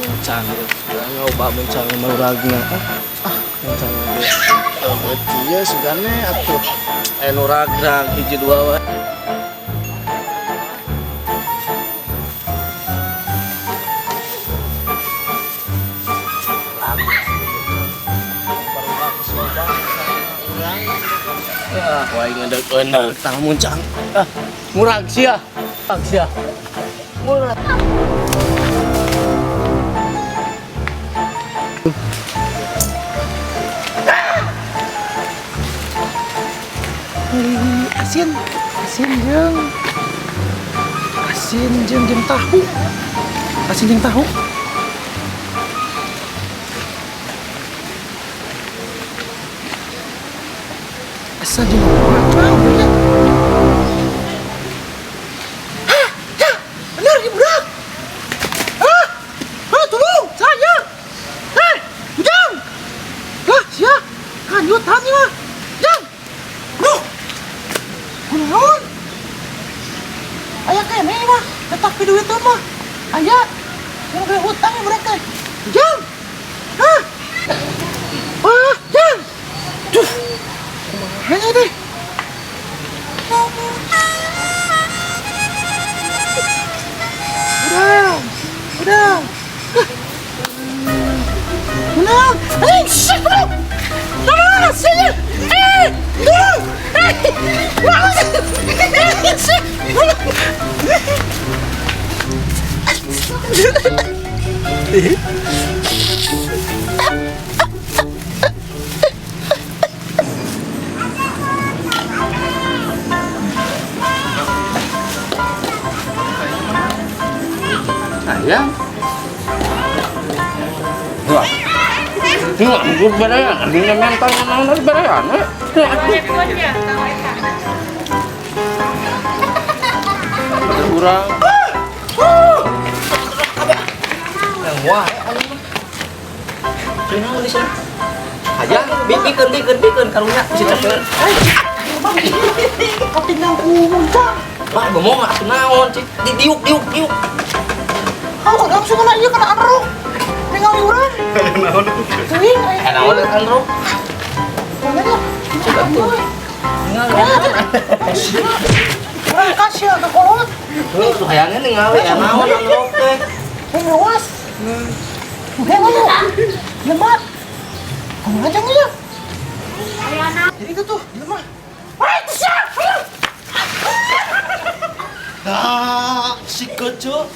Muncang, nggak ubah muncang muragnya. Muncang dia sugane atuh. Nuragrag hiji dua wae. Wah, ngadeg enak tah muncang. Murag sia. Sia. Murag. Asin jeung tahu. Asin jeung tahu. Asa jeung apa? Benar ya budak. Tolong saya. Ujang. Lah, sia. Kanjut tanya. Ujang. Duh. Kunaon? Aya kene mah, tetap di duit mah. Aya yang gede hutang mereka. Ujang. Ujang. Duh. Kumaha deh. Udah. Menang. Shit, bro. Sini. Tuh. Sayang. Wah. Nggak, gue berayan. Ini mentalnya mau dari berayan. Kurang. Yang wah. Cenah geus ya. Aja, bikin karunya si cepet. Ketinggalan muncang. Lah, ngomong atuh naon, cik. Diuk. Langsung kena ieu kena andro. Ningali urang. Naon itu? Teuing. Naon andro? Mana dia? Coba tuh. Ningali. Urang kasih ada kolot. Tuh hayangnya ningali naon andro teh. Ngawas. Ngomong. Lemah. Kamu aja ya. Jadi itu tuh, lemah. Wah, itu siapa? Si kecil.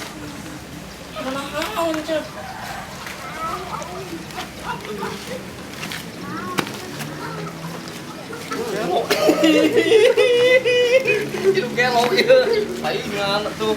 Mana naon, Cep? Hidup gelok ya. Saingan tuh.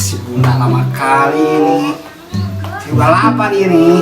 Si Bunda lama kali ini. Si balapan ini.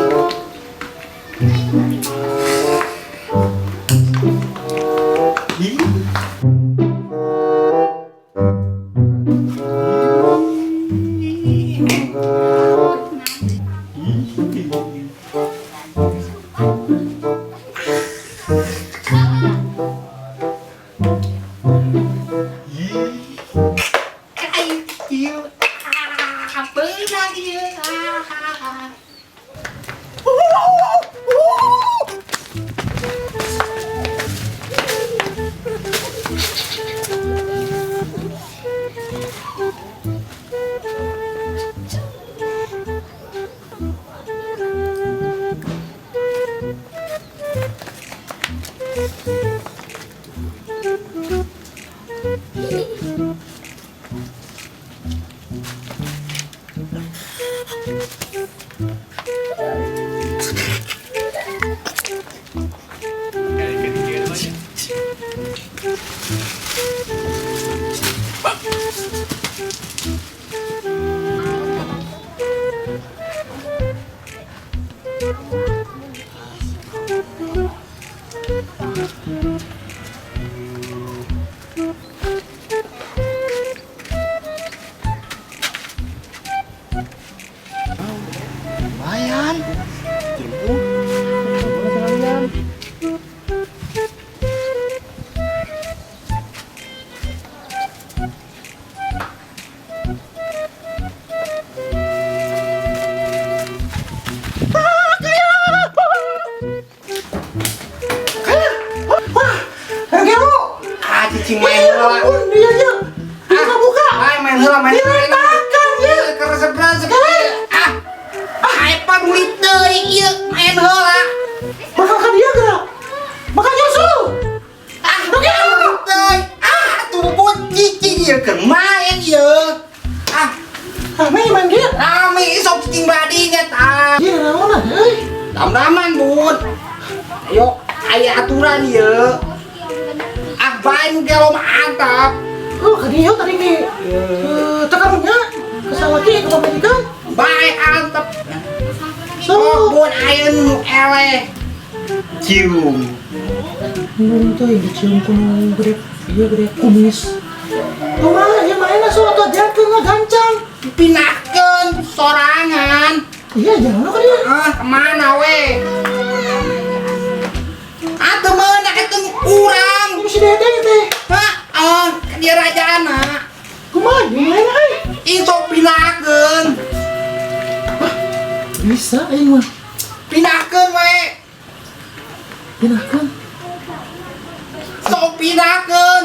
cing main heula. Dia aja. Buka. Ai main heula main. Diletakkan ya. Keresep-resep. Ai padulit deui ieu main heula. Bakal ka dia gerak. Bakal nyusul. Deui. Tubut cicing ieu keur main ieu. Main dia. Rame sok cicing badinya tah. Dia naon euy? Dam-daman bun. Ayo aya aturan ieu. Bain kalau mantap. Oh, ka dia tadi ge. Tekarunya kesalaki kalau medikan. Baik antep. So, Bun aya nu eleh. Cium. teh dicium kuno gede, ieu gede kumis. Kumaha ieu maena so atuh ajarkeun gancang. Pinahkeun sorangan. Iya, jangan ka dia. Kemana we? Atuh meunah itu urang. Ini si Dede teh. Dia rajana. Kumaha ieu maena ai? Itu pinahkeun. Bisa aing mah. Pinahkeun we. Pinahkeun. Sok pinahkeun.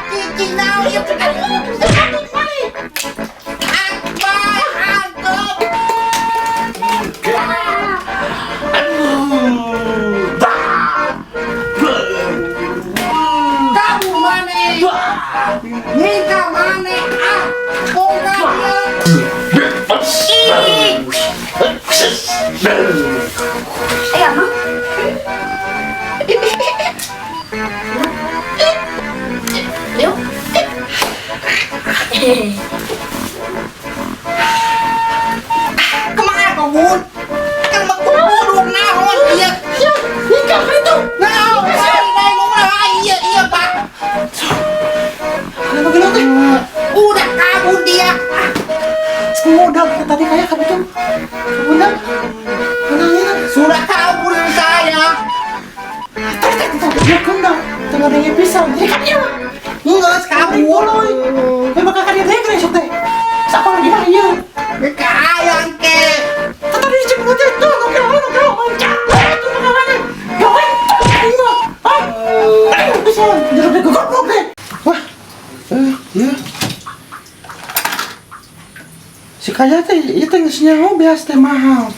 Cicing naon ieu kamu mana? Nika mana? Kemana kau bun? Kan makudung naon ieu. Ika itu. Naon sih dai ngomong iya Pak. Kenapa gila teh? Udah kabur dia. Udah tadi kayak kamu tuh. Udah. Menangnya. Sudah kabur saya. Dia kena. Tengah dengan pisau. Jadi kan dia. Enggak kabur. Bakal kan dia naik sok teh. Siapa lagi mah ieu? Kayang ke. Tadi dicebut teh tuh ngobrol mancak. Tuh makanya. Gawen. Ini mah. Bisa jadi goblok deh. Wah. Ya. Si kaya teh ieu teh geus nyaho beas teh mahal.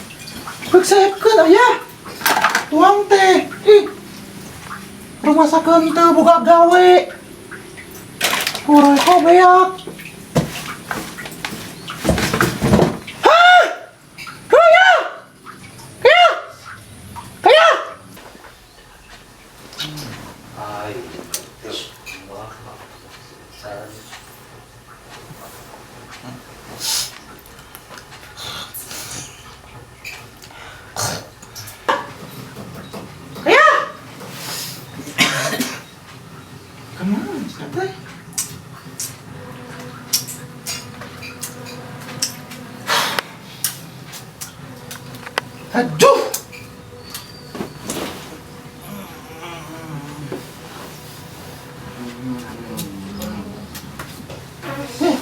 Beuk saepkeun aya. Tuang teh. Ih. Rumah sakeun teh boga gawe. Urai kok beak. Kemana sampai? Aduh.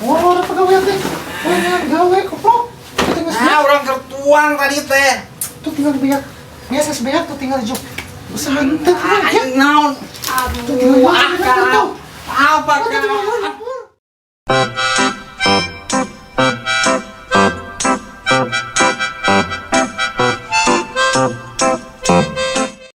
Orang pegawai teh. Gawe koplok. Orang kertuang tadi teh. Tuh tinggal beak. Biasa sebeak tuh tinggal juk. Santai aja. Naon? Tuh tinggal beak. Apa kau?